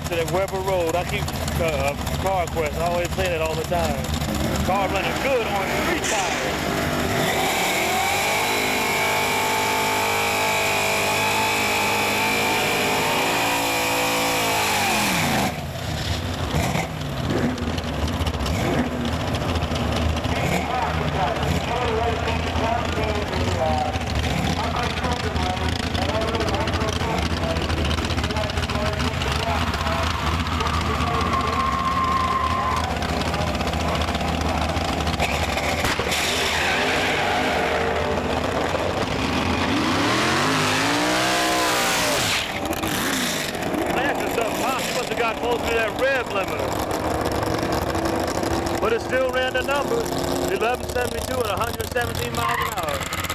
to that Weber Road. I keep Car Quest. I always say that all the time. Car running good on 3 tires. Got close to that rev limiter, but it still ran the numbers, 1172 at 117 miles an hour.